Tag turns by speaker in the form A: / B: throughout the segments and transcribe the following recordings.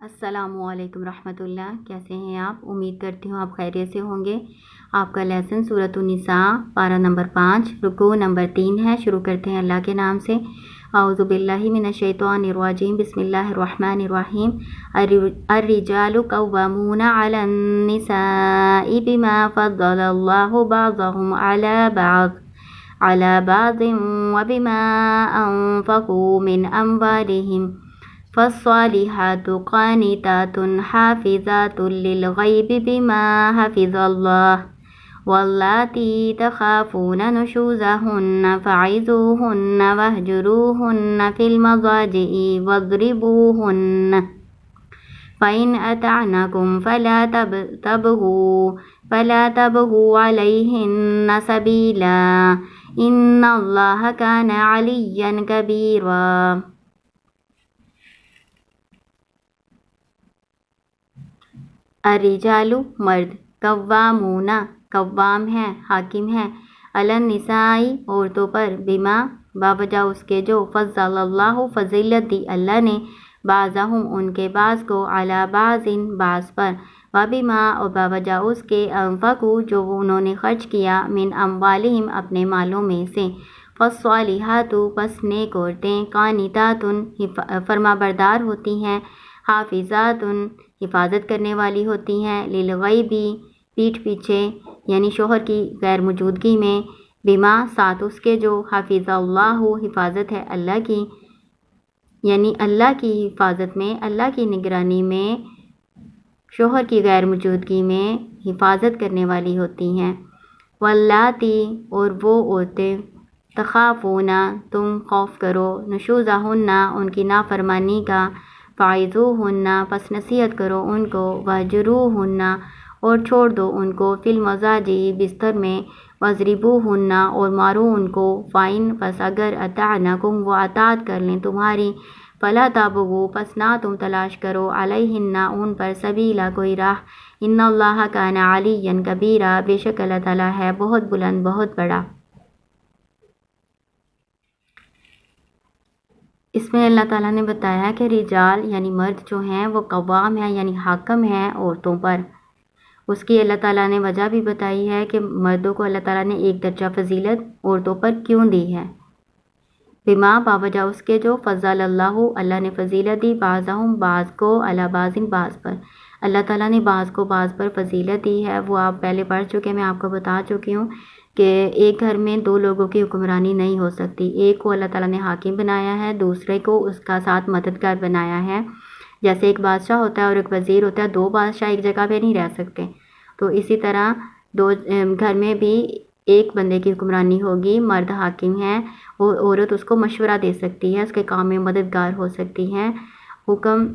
A: السلام علیکم رحمۃ اللہ، کیسے ہیں آپ؟ امید کرتی ہوں آپ خیریت سے ہوں گے۔ آپ کا لیسن سورۃ النساء پارہ نمبر 5 رکوع نمبر 3 ہے۔ شروع کرتے ہیں اللہ کے نام سے۔ اعوذ باللہ من الشیطان الرجیم، بسم اللہ الرحمن الرحیم۔ الرجال قوامون علی النساء بما فضل اللہ بعضهم علی بعض وبما انفقوا من اموالهم، فالصالحات قانتات حافظات للغیب بما حفظ اللہ، واللاتی تخافون نشوزہن فعظوہن واہجروہن فی المضاجع واضربوہن، فإن أطعنكم فلا تبغوا عليهن سبيلا، إن الله كان عليا كبيرا۔ الرجال مرد، قوامون قوام ہے، حاکم ہے، علی النساء عورتوں پر، بما باوجہ اس کے جو، فضل اللہ فضیلت دی اللہ نے، بعضہم ان کے بعض کو، علی بعض بعض پر، وبما اور باوجہ اس کے، انفقوا جو انہوں نے خرچ کیا، من اموالہم اپنے مالوں میں سے، فالصالحات پس نیک عورتیں، قانتات فرما بردار ہوتی ہیں، حافظات حفاظت کرنے والی ہوتی ہیں، للغیبی پیٹھ پیچھے یعنی شوہر کی غیر موجودگی میں، بما ساتھ اس کے جو، حفظ اللہ حفاظت ہے اللہ کی، یعنی اللہ کی حفاظت میں، اللہ کی نگرانی میں، شوہر کی غیر موجودگی میں حفاظت کرنے والی ہوتی ہیں۔ واللاتی اور وہ عورتیں، تخافون تم خوف کرو، نشوزہن ان کی نافرمانی کا، فعظوہن پس نصیحت کرو ان کو، واہجروہن اور چھوڑ دو ان کو، فی المضاجع بستر میں، واضربوہن اور مارو ان کو، فإن پس اگر اطعنکم وہ اطاعت کر لیں تمہاری، فلا تبغوا پس نہ تم تلاش کرو، علیہن ان پر، سبیلا کوئی راہ، ان اللہ کان علیا کبیرا بے شک اللہ تعالیٰ ہے بہت بلند بہت بڑا۔ اس میں اللہ تعالیٰ نے بتایا کہ رجال یعنی مرد جو ہیں وہ قوام ہیں یعنی حاکم ہیں عورتوں پر۔ اس کی اللہ تعالیٰ نے وجہ بھی بتائی ہے کہ مردوں کو اللہ تعالیٰ نے ایک درجہ فضیلت عورتوں پر کیوں دی ہے۔ بما باوجہ اس کے جو، فضل اللہ اللہ نے فضیلت دی، بعضہم بعض کو، علی بعض بعض پر، اللہ تعالیٰ نے بعض کو بعض پر فضیلت دی ہے۔ وہ آپ پہلے پڑھ چکے، میں آپ کو بتا چکی ہوں کہ ایک گھر میں دو لوگوں کی حکمرانی نہیں ہو سکتی، ایک کو اللہ تعالیٰ نے حاکم بنایا ہے، دوسرے کو اس کا ساتھ مددگار بنایا ہے۔ جیسے ایک بادشاہ ہوتا ہے اور ایک وزیر ہوتا ہے، دو بادشاہ ایک جگہ پہ نہیں رہ سکتے، تو اسی طرح دو گھر میں بھی ایک بندے کی حکمرانی ہوگی، مرد حاکم ہے، اور عورت اس کو مشورہ دے سکتی ہے، اس کے کام میں مددگار ہو سکتی ہے۔ حکم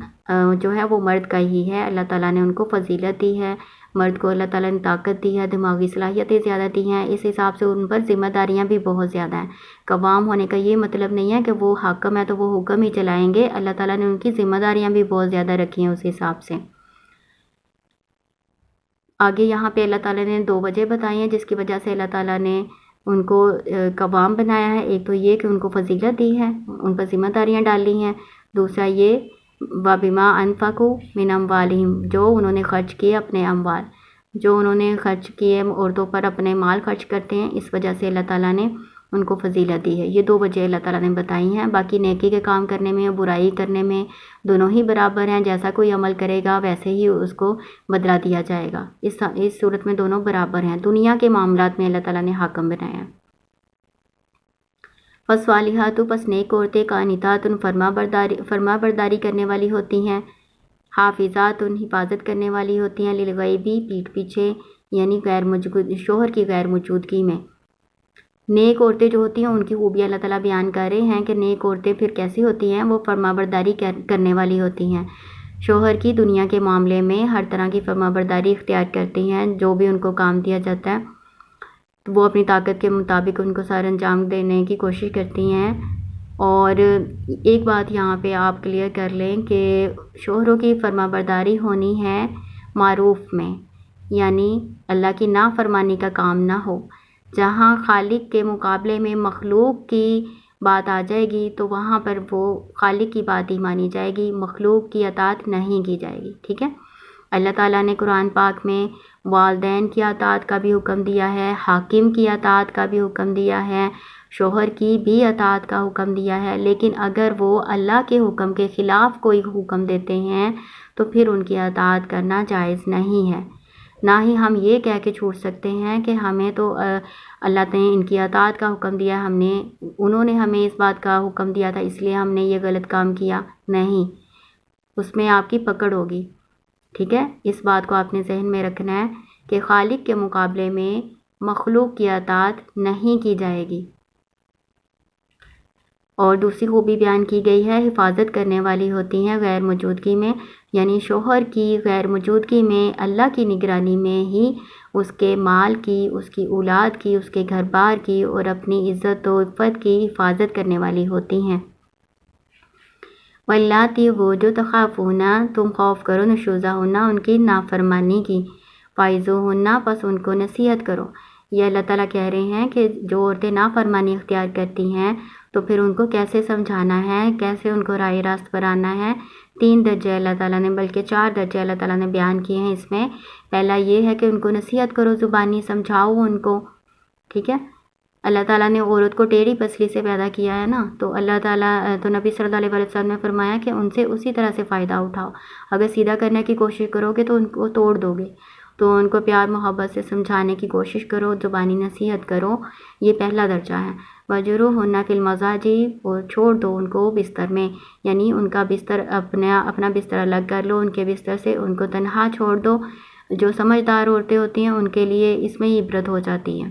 A: جو ہے وہ مرد کا ہی ہے، اللہ تعالیٰ نے ان کو فضیلت دی ہے، مرد کو اللہ تعالیٰ نے طاقت دی ہے، دماغی صلاحیتیں زیادہ دی ہیں، اس حساب سے ان پر ذمہ داریاں بھی بہت زیادہ ہیں۔ قوام ہونے کا یہ مطلب نہیں ہے کہ وہ حاکم ہے تو وہ حکم ہی چلائیں گے، اللہ تعالیٰ نے ان کی ذمہ داریاں بھی بہت زیادہ رکھی ہیں اس حساب سے۔ آگے یہاں پہ اللہ تعالیٰ نے دو وجہ بتائی ہیں جس کی وجہ سے اللہ تعالیٰ نے ان کو قوام بنایا ہے۔ ایک تو یہ کہ ان کو فضیلت دی ہے، ان پر ذمہ داریاں ڈالی ہیں، دوسرا یہ وَبِمَا أَنفَقُوا مِنْ أَمْوَالِهِمْ جو انہوں نے خرچ کیے اپنے اموال، جو انہوں نے خرچ کیے عورتوں پر اپنے مال خرچ کرتے ہیں، اس وجہ سے اللہ تعالیٰ نے ان کو فضیلت دی ہے۔ یہ دو وجہ اللہ تعالیٰ نے بتائی ہیں۔ باقی نیکی کے کام کرنے میں، برائی کرنے میں دونوں ہی برابر ہیں، جیسا کوئی عمل کرے گا ویسے ہی اس کو بدلہ دیا جائے گا۔ اس صورت میں دونوں برابر ہیں، دنیا کے معاملات میں اللہ تعالیٰ نے حاکم بنایا ہے۔ فالصالحات پس نیک عورتیں، قانتات فرما برداری کرنے والی ہوتی ہیں، حافظات حفاظت کرنے والی ہوتی ہیں، للغیبی پیٹھ پیچھے یعنی شوہر کی غیر موجودگی میں۔ نیک عورتیں جو ہوتی ہیں ان کی خوبیاں اللہ تعالیٰ بیان کر رہے ہیں کہ نیک عورتیں پھر کیسی ہوتی ہیں، وہ فرما برداری کرنے والی ہوتی ہیں، شوہر کی دنیا کے معاملے میں ہر طرح کی فرما برداری اختیار کرتی ہیں، جو بھی ان کو کام دیا جاتا ہے تو وہ اپنی طاقت کے مطابق ان کو سارا انجام دینے کی کوشش کرتی ہیں۔ اور ایک بات یہاں پہ آپ کلیئر کر لیں کہ شوہروں کی فرما برداری ہونی ہے معروف میں، یعنی اللہ کی نافرمانی کا کام نہ ہو، جہاں خالق کے مقابلے میں مخلوق کی بات آ جائے گی تو وہاں پر وہ خالق کی بات ہی مانی جائے گی، مخلوق کی اطاعت نہیں کی جائے گی، ٹھیک ہے۔ اللہ تعالیٰ نے قرآن پاک میں والدین کی اطاعت کا بھی حکم دیا ہے، حاکم کی اطاعت کا بھی حکم دیا ہے، شوہر کی بھی اطاعت کا حکم دیا ہے، لیکن اگر وہ اللہ کے حکم کے خلاف کوئی حکم دیتے ہیں تو پھر ان کی اطاعت کرنا جائز نہیں ہے۔ نہ ہی ہم یہ کہہ کے چھوڑ سکتے ہیں کہ ہمیں تو اللہ نے ان کی اطاعت کا حکم دیا، انہوں نے ہمیں اس بات کا حکم دیا تھا اس لیے ہم نے یہ غلط کام کیا، نہیں، اس میں آپ کی پکڑ ہوگی، ٹھیک ہے۔ اس بات کو آپ نے ذہن میں رکھنا ہے کہ خالق کے مقابلے میں مخلوق کی اطاعت نہیں کی جائے گی۔ اور دوسری خوبی بیان کی گئی ہے، حفاظت کرنے والی ہوتی ہیں غیر موجودگی میں، یعنی شوہر کی غیر موجودگی میں اللہ کی نگرانی میں ہی اس کے مال کی، اس کی اولاد کی، اس کے گھر بار کی اور اپنی عزت و عفت کی حفاظت کرنے والی ہوتی ہیں۔ واللاتی، وہ جو تخافون، تم خوف کرو نشوزہن، ان کی نافرمانی کی، فائزوہن، پس ان کو نصیحت کرو۔ یہ اللہ تعالیٰ کہہ رہے ہیں کہ جو عورتیں نافرمانی اختیار کرتی ہیں تو پھر ان کو کیسے سمجھانا ہے، کیسے ان کو راہ راست پر آنا ہے۔ 3 درجے اللہ تعالیٰ نے، بلکہ 4 درجے اللہ تعالیٰ نے بیان کیے ہیں اس میں۔ پہلا یہ ہے کہ ان کو نصیحت کرو، زبانی سمجھاؤ ان کو، ٹھیک ہے۔ اللہ تعالیٰ نے عورت کو ٹیڑھی پسلی سے پیدا کیا ہے نا، تو اللہ تعالیٰ تو نبی صلی اللہ علیہ وسلم نے فرمایا کہ ان سے اسی طرح سے فائدہ اٹھاؤ۔ اگر سیدھا کرنے کی کوشش کرو گے تو ان کو توڑ دو گے، تو ان کو پیار محبت سے سمجھانے کی کوشش کرو، زبانی نصیحت کرو، یہ پہلا درجہ ہے۔ وَجُرُوهُنَّ فِي الْمَضَاجِعِ، اور چھوڑ دو ان کو بستر میں، یعنی ان کا بستر اپنا بستر الگ کر لو، ان کے بستر سے ان کو تنہا چھوڑ دو۔ جو سمجھدار عورتیں ہوتی ہیں ان کے لیے اس میں عبرت ہو جاتی ہے۔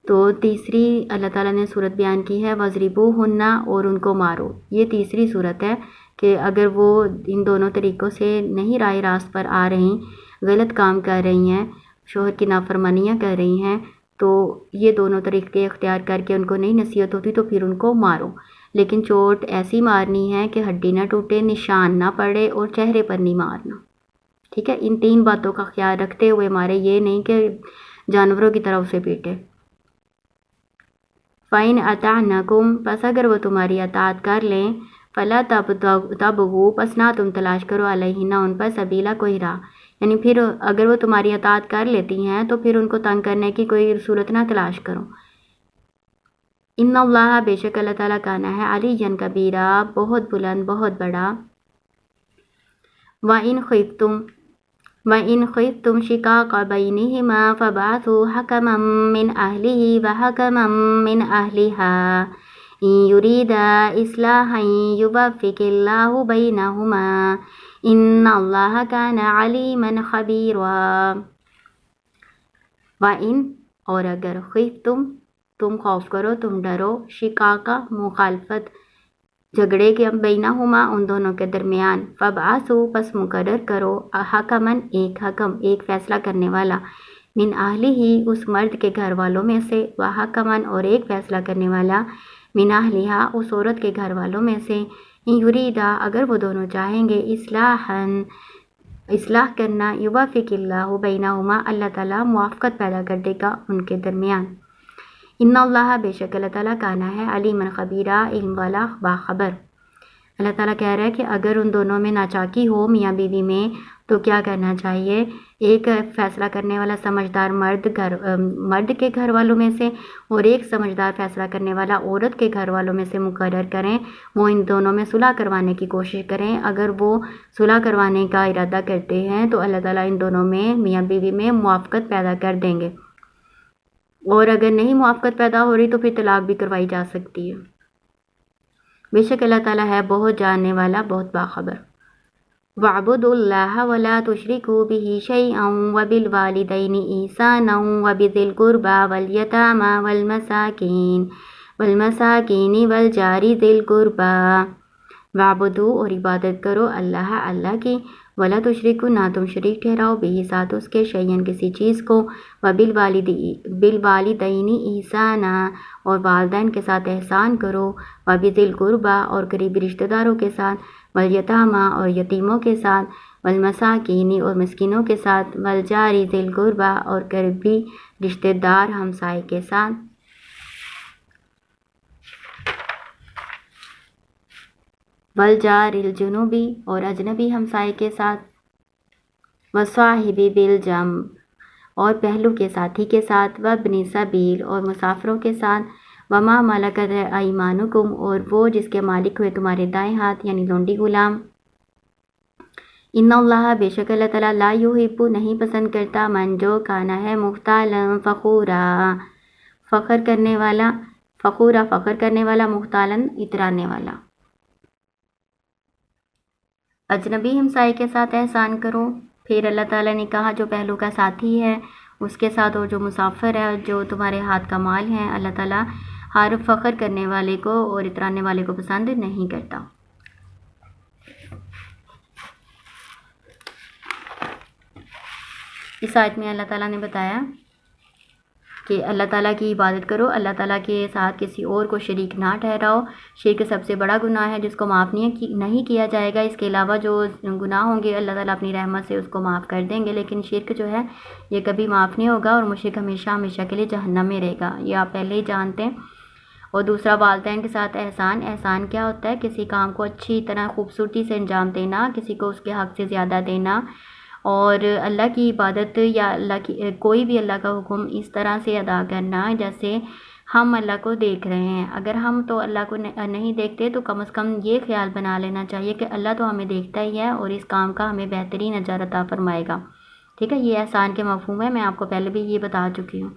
A: تو تیسری اللہ تعالیٰ نے صورت بیان کی ہے وَضْرِبُوهُنَّ، اور ان کو مارو۔ یہ تیسری صورت ہے کہ اگر وہ ان دونوں طریقوں سے نہیں راہ راست پر آ رہی، غلط کام کر رہی ہیں، شوہر کی نافرمانیاں کر رہی ہیں، تو یہ دونوں طریقے اختیار کر کے ان کو نہیں نصیحت ہوتی تو پھر ان کو مارو، لیکن چوٹ ایسی مارنی ہے کہ ہڈی نہ ٹوٹے، نشان نہ پڑے اور چہرے پر نہیں مارنا، ٹھیک ہے۔ ان 3 باتوں کا خیال رکھتے ہوئے مارے، یہ نہیں کہ جانوروں کی طرح اسے پیٹے۔ فَإِنْ أَطَعْنَكُمْ، پس اگر وہ تمہاری اطاعت کر لیں، فَلَا تَبْغُوا، پس نہ تم تلاش کرو عَلَيْهِنَّ، ان پر سبیلا، کوئی راہ، یعنی پھر اگر وہ تمہاری اطاعت کر لیتی ہیں تو پھر ان کو تنگ کرنے کی کوئی صورت نہ تلاش کرو۔ ان اللہ، بے شک اللہ تعالیٰ کانا ہے، علیٰ کبیرہ، بہت بلند، بہت بڑا۔ وَإِنْ خِفْتُمْ شِقَاقَ بَيْنِهِمَا فَابْعَثُوا حَكَمًا مِّنْ أَهْلِهِ وَحَكَمًا مِّنْ أَهْلِهَا إِنْ يُرِيدَا إِصْلَاحًا يُوَفِّقِ اللَّهُ بَيْنَهُمَا إِنَّ اللَّهَ كَانَ عَلِيمًا خَبِيرًا۔ وَإِنْ، اور اگر، خِفْتُمْ، تم خوف کرو، تم ڈرو، شِقَاقَ، مخالفت، جھگڑے کے، بینہما، ان دونوں کے درمیان، فَابْعَثُوا، پس مقرر کرو، حَكَمًا، ایک حکم، ایک فیصلہ کرنے والا، من اہلہ، اس مرد کے گھر والوں میں سے، وحکمًا، اور ایک فیصلہ کرنے والا، من اہلہا، اس عورت کے گھر والوں میں سے، ان یریدا، اگر وہ دونوں چاہیں گے، اصلاح کرنا، یوفق اللہ بینہما، اللہ تعالیٰ موافقت پیدا کر دے گا ان کے درمیان۔ ان اللہ، بے شک اللہ تعالیٰ کانا ہے، علیما خبیرہ، علم والا، باخبر۔ اللہ تعالیٰ کہہ رہا ہے کہ اگر ان دونوں میں ناچاکی ہو میاں بیوی میں تو کیا کرنا چاہیے؟ ایک فیصلہ کرنے والا سمجھدار مرد کے گھر والوں میں سے اور ایک سمجھدار فیصلہ کرنے والا عورت کے گھر والوں میں سے مقرر کریں، وہ ان دونوں میں صلح کروانے کی کوشش کریں۔ اگر وہ صلح کروانے کا ارادہ کرتے ہیں تو اللہ تعالیٰ ان دونوں میں، میاں بیوی میں، موافقت پیدا کر دیں گے، اور اگر نہیں موافقت پیدا ہو رہی تو پھر طلاق بھی کروائی جا سکتی ہے۔ بے شک اللہ تعالیٰ ہے بہت جاننے والا، بہت باخبر۔ وَاعْبُدُوا اللَّهَ وَلَا تُشْرِكُوا بِهِ شَيْئًا وَبِالْوَالِدَيْنِ إِحْسَانًا وَبِذِي الْقُرْبَى وَالْيَتَامَى وَالْمَسَاكِينِ وَالْجَارِ ذِي الْقُرْبَى۔ وَاعْبُدُوا، اور عبادت کرو، اللہ کی، وَلَا تُشْرِكُوا، نہ تم شریک ٹھہراؤ، بِهِ، ساتھ اس کے، شیئاً، کسی چیز کو، بالوالدین احسانا، اور والدین کے ساتھ احسان کرو، وبذی القربیٰ، اور قریبی رشتہ داروں کے ساتھ، والیتامیٰ، اور یتیموں کے ساتھ، والمساکین، اور مسکینوں کے ساتھ، والجار ذی القربیٰ، اور قریبی رشتہ دار ہمسائے کے ساتھ۔ والجار الجنوبی اور اجنبی ہمسائے کے ساتھ، وصاحب بالجنب اور پہلو کے ساتھی کے ساتھ، وابن سبیل اور مسافروں کے ساتھ، وما ملکت ایمانکم اور وہ جس کے مالک ہوئے تمہارے دائیں ہاتھ یعنی لونڈی غلام۔ ان اللہ بے شک اللہ تعالیٰ لا یحب نہیں پسند کرتا من جو کانا ہے مختالا فخورا فخر کرنے والا، فخورا فخر کرنے والا، مختالا اترانے والا۔ اجنبی ہمسائے کے ساتھ احسان کرو۔ پھر اللہ تعالیٰ نے کہا جو پہلو کا ساتھی ہے اس کے ساتھ، اور جو مسافر ہے جو تمہارے ہاتھ کا مال ہے، اللہ تعالیٰ ہر فخر کرنے والے کو اور اترانے والے کو پسند نہیں کرتا۔ اس آیت میں اللہ تعالیٰ نے بتایا کہ اللہ تعالیٰ کی عبادت کرو، اللہ تعالیٰ کے ساتھ کسی اور کو شریک نہ ٹھہراؤ۔ شرک سب سے بڑا گناہ ہے جس کو معاف نہیں کیا جائے گا۔ اس کے علاوہ جو گناہ ہوں گے اللہ تعالیٰ اپنی رحمت سے اس کو معاف کر دیں گے، لیکن شرک جو ہے یہ کبھی معاف نہیں ہوگا اور مشرک ہمیشہ ہمیشہ کے لیے جہنم میں رہے گا، یہ آپ پہلے ہی جانتے ہیں۔ اور دوسرا والدین کے ساتھ احسان۔ احسان کیا ہوتا ہے؟ کسی کام کو اچھی طرح خوبصورتی سے انجام دینا، کسی کو اس کے حق سے زیادہ دینا، اور اللہ کی عبادت یا اللہ کی کوئی بھی اللہ کا حکم اس طرح سے ادا کرنا جیسے ہم اللہ کو دیکھ رہے ہیں۔ اگر ہم تو اللہ کو نہیں دیکھتے تو کم از کم یہ خیال بنا لینا چاہیے کہ اللہ تو ہمیں دیکھتا ہی ہے اور اس کام کا ہمیں بہترین اجر عطا فرمائے گا۔ ٹھیک ہے، یہ احسان کے مفہوم ہے، میں آپ کو پہلے بھی یہ بتا چکی ہوں۔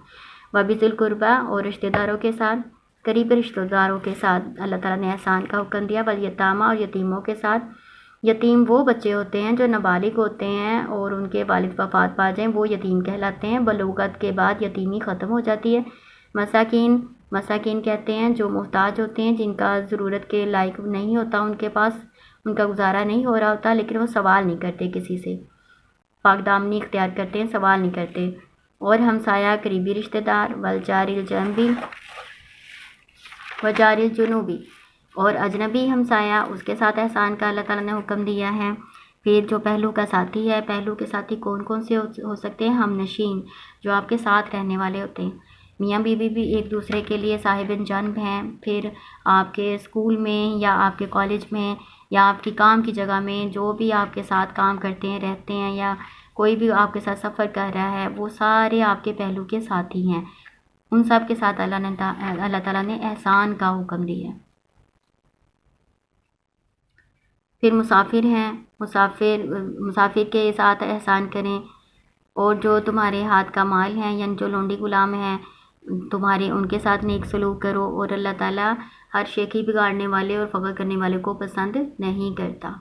A: وبذی القربیٰ اور رشتہ داروں کے ساتھ، قریبی رشتہ داروں کے ساتھ اللہ تعالیٰ نے احسان کا حکم دیا۔ والیتامى اور یتیموں کے ساتھ۔ یتیم وہ بچے ہوتے ہیں جو نابالغ ہوتے ہیں اور ان کے والد وفات پا جائیں، وہ یتیم کہلاتے ہیں۔ بلوغت کے بعد یتیمی ختم ہو جاتی ہے۔ مساکین، مساکین کہتے ہیں جو محتاج ہوتے ہیں، جن کا ضرورت کے لائق نہیں ہوتا، ان کے پاس ان کا گزارا نہیں ہو رہا ہوتا، لیکن وہ سوال نہیں کرتے کسی سے، پاک دامنی اختیار کرتے ہیں، سوال نہیں کرتے۔ اور ہمسایہ، قریبی رشتہ دار، والجار الجنبی وجار الجنوبی اور اجنبی ہمسایہ، اس کے ساتھ احسان کا اللہ تعالیٰ نے حکم دیا ہے۔ پھر جو پہلو کا ساتھی ہے، پہلو کے ساتھی کون کون سے ہو سکتے ہیں؟ ہم نشین، جو آپ کے ساتھ رہنے والے ہوتے ہیں۔ میاں بیوی بھی ایک دوسرے کے لیے صاحب جنب ہیں۔ پھر آپ کے اسکول میں یا آپ کے کالج میں یا آپ کی کام کی جگہ میں جو بھی آپ کے ساتھ کام کرتے ہیں، رہتے ہیں، یا کوئی بھی آپ کے ساتھ سفر کر رہا ہے، وہ سارے آپ کے پہلو کے ساتھی ہیں۔ ان سب کے ساتھ اللہ تعالیٰ نے احسان کا حکم دیا ہے۔ پھر مسافر ہیں، مسافر کے ساتھ احسان کریں۔ اور جو تمہارے ہاتھ کا مال ہے یعنی جو لونڈی غلام ہیں تمہارے، ان کے ساتھ نیک سلوک کرو، اور اللہ تعالیٰ ہر شیخی بگاڑنے والے اور فخر کرنے والے کو پسند نہیں کرتا۔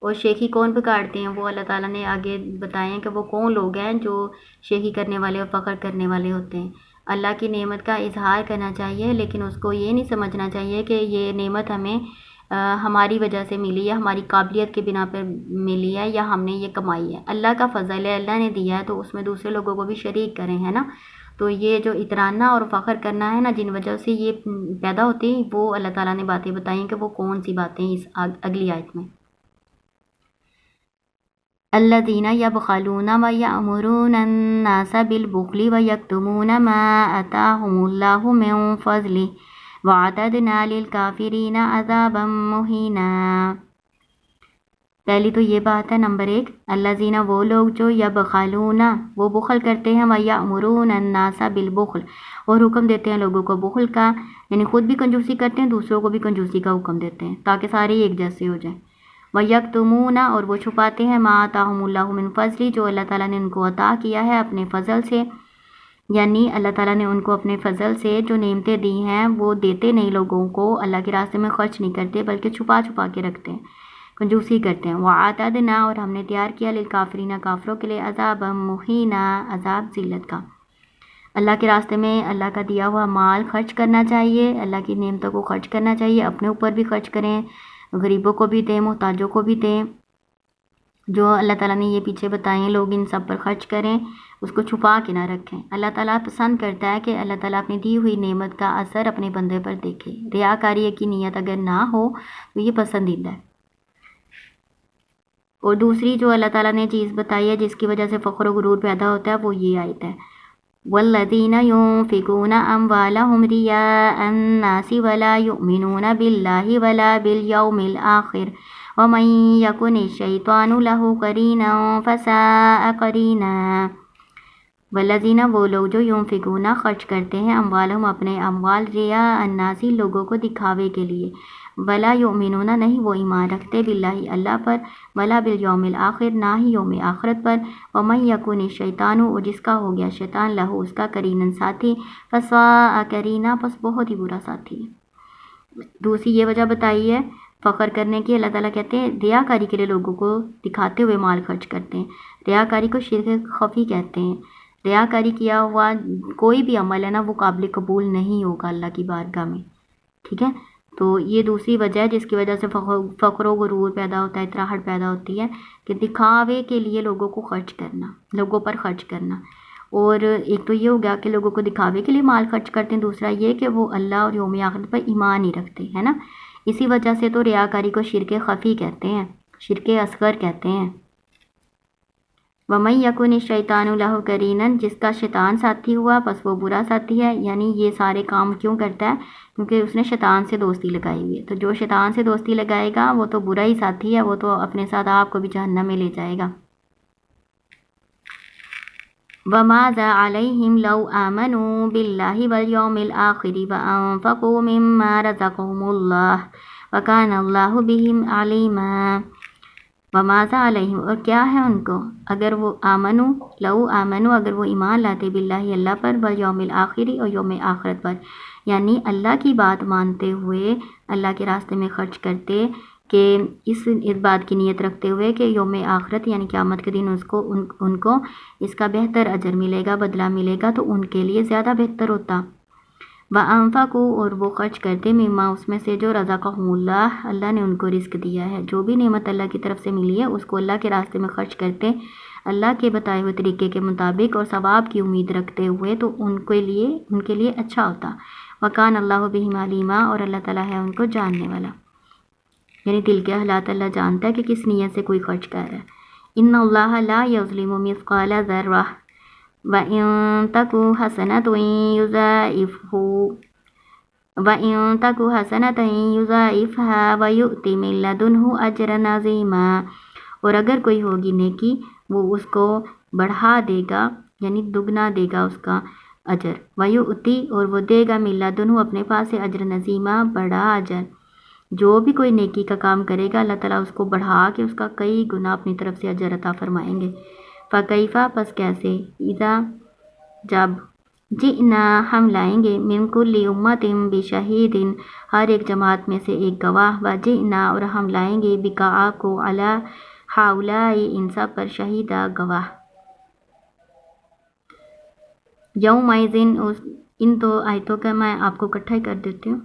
A: اور شیخی کون بگاڑتے ہیں وہ اللہ تعالیٰ نے آگے بتائے ہیں کہ وہ کون لوگ ہیں جو شیخی کرنے والے اور فخر کرنے والے ہوتے ہیں۔ اللہ کی نعمت کا اظہار کرنا چاہیے، لیکن اس کو یہ نہیں سمجھنا چاہیے کہ یہ نعمت ہمیں ہماری وجہ سے ملی ہے، ہماری قابلیت کے بنا پر ملی ہے، یا ہم نے یہ کمائی ہے۔ اللہ کا فضل ہے، اللہ نے دیا ہے، تو اس میں دوسرے لوگوں کو بھی شریک کریں، ہے نا۔ تو یہ جو اترانا اور فخر کرنا ہے نا، جن وجہ سے یہ پیدا ہوتی ہیں، وہ اللہ تعالیٰ نے باتیں بتائیں کہ وہ کون سی باتیں اس اگلی آیت میں۔ الذین یبخلون ویأمرون الناس بالبخل ویکتمون ما آتاہم اللہ من فضلہ وَأَعْتَدْنَا لِلْكَافِرِينَ عَذَابًا مُّهِينًا۔ پہلی تو یہ بات ہے، نمبر 1، الذین وہ لوگ جو یبخلون وہ بخل کرتے ہیں، وَيَأْمُرُونَ النَّاسَ بِالْبُخْلِ اور حکم دیتے ہیں لوگوں کو بخل کا، یعنی خود بھی کنجوسی کرتے ہیں، دوسروں کو بھی کنجوسی کا حکم دیتے ہیں تاکہ سارے ایک جیسے ہو جائیں۔ وَيَكْتُمُونَ اور وہ چھپاتے ہیں، مَا آتَاهُمُ اللَّهُ مِن فَضْلِهِ جو اللہ تعالیٰ نے ان کو عطا کیا ہے اپنے فضل سے، یعنی اللہ تعالیٰ نے ان کو اپنے فضل سے جو نعمتیں دی ہیں وہ دیتے نہیں لوگوں کو، اللہ کے راستے میں خرچ نہیں کرتے بلکہ چھپا چھپا کے رکھتے ہیں، کنجوسی کرتے ہیں۔ وَأَعْتَدْنَا اور ہم نے تیار کیا للکافرین کافروں کے لیے عذابا مہینا عذاب ذلت کا۔ اللہ کے راستے میں اللہ کا دیا ہوا مال خرچ کرنا چاہیے، اللہ کی نعمتوں کو خرچ کرنا چاہیے، اپنے اوپر بھی خرچ کریں، غریبوں کو بھی دیں، محتاجوں کو بھی دیں، جو اللہ تعالیٰ نے یہ پیچھے بتائیں لوگ ان سب پر خرچ کریں، اس کو چھپا کے نہ رکھیں۔ اللہ تعالیٰ پسند کرتا ہے کہ اللہ تعالیٰ اپنی دی ہوئی نعمت کا اثر اپنے بندے پر دیکھے۔ ریاکاری کی نیت اگر نہ ہو تو یہ پسندیدہ ہے۔ اور دوسری جو اللہ تعالیٰ نے چیز بتائی ہے جس کی وجہ سے فخر و غرور پیدا ہوتا ہے وہ یہ آیت ہے، والذین ينفقون اموالهم رئاء الناس ولا يؤمنون بالله ولا بالیوم الآخر ومن یکن الشیطان له قرینا فساء قرینا۔ والذین وہ لوگ جو ينفقون خرچ کرتے ہیں اموالہم اپنے اموال رئاء الناس لوگوں کو دکھاوے کے لیے، ولا یؤمنون نہیں وہ ایمان رکھتے باللہ اللہ پر، ولا بالیوم الآخر نہ ہی یوم آخرت پر، ومن یکن الشیطان اور جس کا ہو گیا شیطان لہو اس کا قریناً ساتھی، فساء قرینا پس بہت ہی برا ساتھی ہے۔ دوسری یہ وجہ بتائی ہے فخر کرنے کی، اللہ تعالیٰ کہتے ہیں ریاکاری کے لیے لوگوں کو دکھاتے ہوئے مال خرچ کرتے ہیں۔ ریاکاری کو شرک خفی کہتے ہیں۔ ریاکاری کیا ہوا کوئی بھی عمل ہے نا وہ قابل قبول نہیں ہوگا اللہ کی بارگاہ میں، ٹھیک ہے۔ تو یہ دوسری وجہ ہے جس کی وجہ سے فخر و غرور پیدا ہوتا ہے، اطراحٹ پیدا ہوتی ہے کہ دکھاوے کے لیے لوگوں کو خرچ کرنا، لوگوں پر خرچ کرنا۔ اور ایک تو یہ ہو گیا کہ لوگوں کو دکھاوے کے لیے مال خرچ کرتے ہیں، دوسرا یہ کہ وہ اللہ اور یوم آخرت پر ایمان نہیں رکھتے، ہے نا۔ اسی وجہ سے تو ریاکاری کو شرک خفی کہتے ہیں، شرک اصغر کہتے ہیں۔ وَمَن يَكُنِ الشَّيْطَانُ لَهُ قَرِينًا جس کا شیطان ساتھی ہوا پس وہ برا ساتھی ہے، یعنی یہ سارے کام کیوں کرتا ہے؟ کیونکہ اس نے شیطان سے دوستی لگائی ہوئی ہے، تو جو شیطان سے دوستی لگائے گا وہ تو برا ہی ساتھی ہے، وہ تو اپنے ساتھ آپ کو بھی جہنم میں لے جائے گا۔ وَمَاذَا عَلَيْهِمْ لَوْ آمَنُوا بِاللَّهِ وَالْيَوْمِ الْآخِرِ وَأَنفَقُوا مِمَّا رَزَقَهُمُ اللَّهُ وَكَانَ اللَّهُ بِهِمْ عَلِيمًا۔ وَمَاذَا عَلَيْهِمْ اور کیا ہے ان کو، اگر وہ لو آمنوا اگر وہ ایمان لاتے باللہ اللہ پر، والیوم الآخر اور یوم آخرت پر، یعنی اللہ کی بات مانتے ہوئے اللہ کے راستے میں خرچ کرتے، کہ اس بات کی نیت رکھتے ہوئے کہ یوم آخرت یعنی قیامت کے دن ان کو اس کا بہتر اجر ملے گا، بدلہ ملے گا، تو ان کے لیے زیادہ بہتر ہوتا۔ وَأَنفَقُوا اور وہ خرچ کرتے مما اس میں سے جو رزقہم اللہ اللہ نے ان کو رزق دیا ہے، جو بھی نعمت اللہ کی طرف سے ملی ہے اس کو اللہ کے راستے میں خرچ کرتے اللہ کے بتائے ہوئے طریقے کے مطابق اور ثواب کی امید رکھتے ہوئے، تو ان کے لیے اچھا ہوتا۔ وَكَانَ اللَّهُ بِهِمْ عَلِيمًا اور اللہ تعالیٰ ہے ان کو جاننے والا، یعنی دل کے حالات اللہ جانتا ہے کہ کس نیت سے کوئی خرچ کر رہا ہے۔ إِنَّ اللَّهَ لَا يَظْلِمُ مِثْقَالَ ذَرَّةٍ وَإِن تَكُ حَسَنَةٌ يُضَاعِفْهَا وَيُؤْتِ مِن لَّدُنْهُ أَجْرًا عَظِيمًا اور اگر کوئی ہوگی نیکی وہ اس کو بڑھا دے گا، یعنی دگنا دے گا اس کا اجر، وَيُؤْتِ اور وہ دے گا مِن لَّدُنْهُ اپنے پاس سے أَجْرًا عَظِيمًا بڑا اجر۔ جو بھی کوئی نیکی کا کام کرے گا اللہ تعالیٰ اس کو بڑھا کے اس کا کئی گنا اپنی طرف سے اجر عطا فرمائیں گے۔ فَكَيْفَ پس کیسے، اذا جب جئنا ہم لائیں گے من کل امت بشہید ہر ایک جماعت میں سے ایک گواہ، وجئنا اور ہم لائیں گے بک آپ کو علی ہؤلاء ان سب پر شہیدا گواہ۔ یومئذ ان دو آیتوں کا میں آپ کو اکٹھا ہی کر دیتی ہوں۔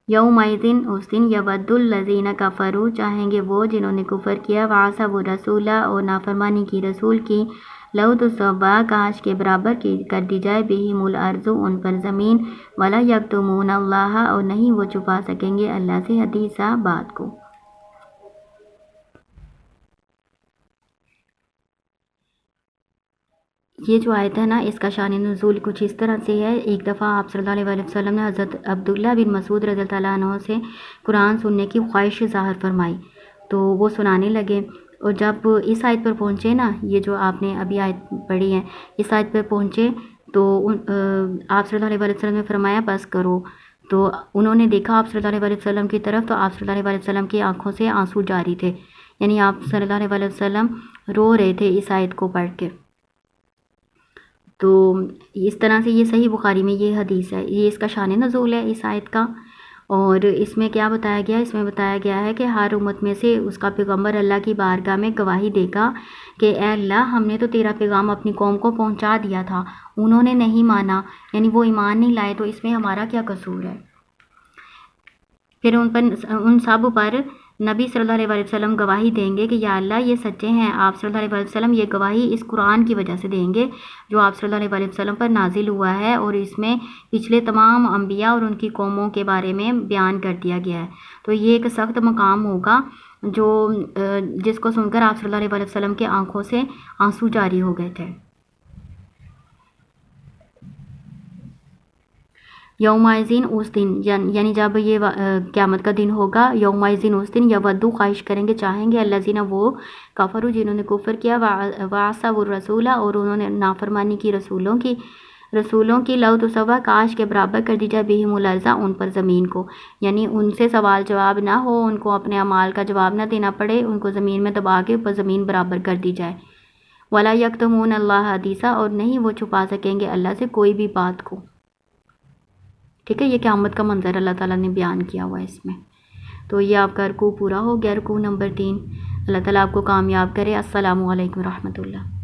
A: یومئذ اس دن یود الذین کفروا چاہیں گے وہ جنہوں نے کفر کیا، وعصوا الرسول اور نافرمانی کی رسول کی، لو تسوا کاش کے برابر کر دی جائے بہم الارض ان پر زمین، ولا یکتمون اللہ اور نہیں وہ چھپا سکیں گے اللہ سے حدیثہ بات کو۔ یہ جو آیت ہے نا اس کا شان نزول کچھ اس طرح سے ہے۔ ایک دفعہ آپ صلی اللہ علیہ وسلم نے حضرت عبداللہ بن مسعود رضی اللہ عنہ سے قرآن سننے کی خواہش ظاہر فرمائی، تو وہ سنانے لگے، اور جب اس آیت پر پہنچے نا، یہ جو آپ نے ابھی آیت پڑھی ہے، اس آیت پر پہنچے تو آپ صلی اللہ علیہ وسلم نے فرمایا بس کرو، تو انہوں نے دیکھا آپ صلی اللہ علیہ وسلم کی طرف، تو آپ صلی اللہ علیہ وسلم کی آنکھوں سے آنسو جاری تھے، یعنی آپ صلی اللہ علیہ وسلم رو رہے تھے اس آیت کو پڑھ کے۔ تو اس طرح سے یہ صحیح بخاری میں یہ حدیث ہے، یہ اس کا شان نزول ہے اس آیت کا۔ اور اس میں کیا بتایا گیا، اس میں بتایا گیا ہے کہ ہر امت میں سے اس کا پیغمبر اللہ کی بارگاہ میں گواہی دے گا کہ اے اللہ ہم نے تو تیرا پیغام اپنی قوم کو پہنچا دیا تھا، انہوں نے نہیں مانا، یعنی وہ ایمان نہیں لائے، تو اس میں ہمارا کیا قصور ہے۔ پھر ان سب پر نبی صلی اللہ علیہ وسلم گواہی دیں گے کہ یا اللہ یہ سچے ہیں، آپ صلی اللہ علیہ وسلم یہ گواہی اس قرآن کی وجہ سے دیں گے جو آپ صلی اللہ علیہ وسلم پر نازل ہوا ہے، اور اس میں پچھلے تمام انبیاء اور ان کی قوموں کے بارے میں بیان کر دیا گیا ہے۔ تو یہ ایک سخت مقام ہوگا جو جس کو سن کر آپ صلی اللہ علیہ وسلم کے آنکھوں سے آنسو جاری ہو گئے تھے۔ یومئذین اس دن، یعنی جب یہ قیامت کا دن ہوگا، یومئذین اس دن، یودو خواہش کریں گے، چاہیں گے، الذین وہ کفروا جنہوں نے کفر کیا، وعصوا الرسول اور انہوں نے نافرمانی کی رسولوں کی، لو تسوا کاش کے برابر کر دی جائے بہم الارض ان پر زمین کو، یعنی ان سے سوال جواب نہ ہو، ان کو اپنے اعمال کا جواب نہ دینا پڑے، ان کو زمین میں دبا کے اوپر زمین برابر کر دی جائے۔ ولا یکتمون اللہ حدیثا اور نہیں وہ چھپا سکیں گے اللہ سے کوئی بھی بات کو۔ ٹھیک ہے، یہ قیامت کا منظر اللہ تعالیٰ نے بیان کیا ہوا ہے اس میں۔ تو یہ آپ کا رکوع پورا ہو گیا، رکوع نمبر 3۔ اللہ تعالیٰ آپ کو کامیاب کرے۔ السلام علیکم ورحمۃ اللہ۔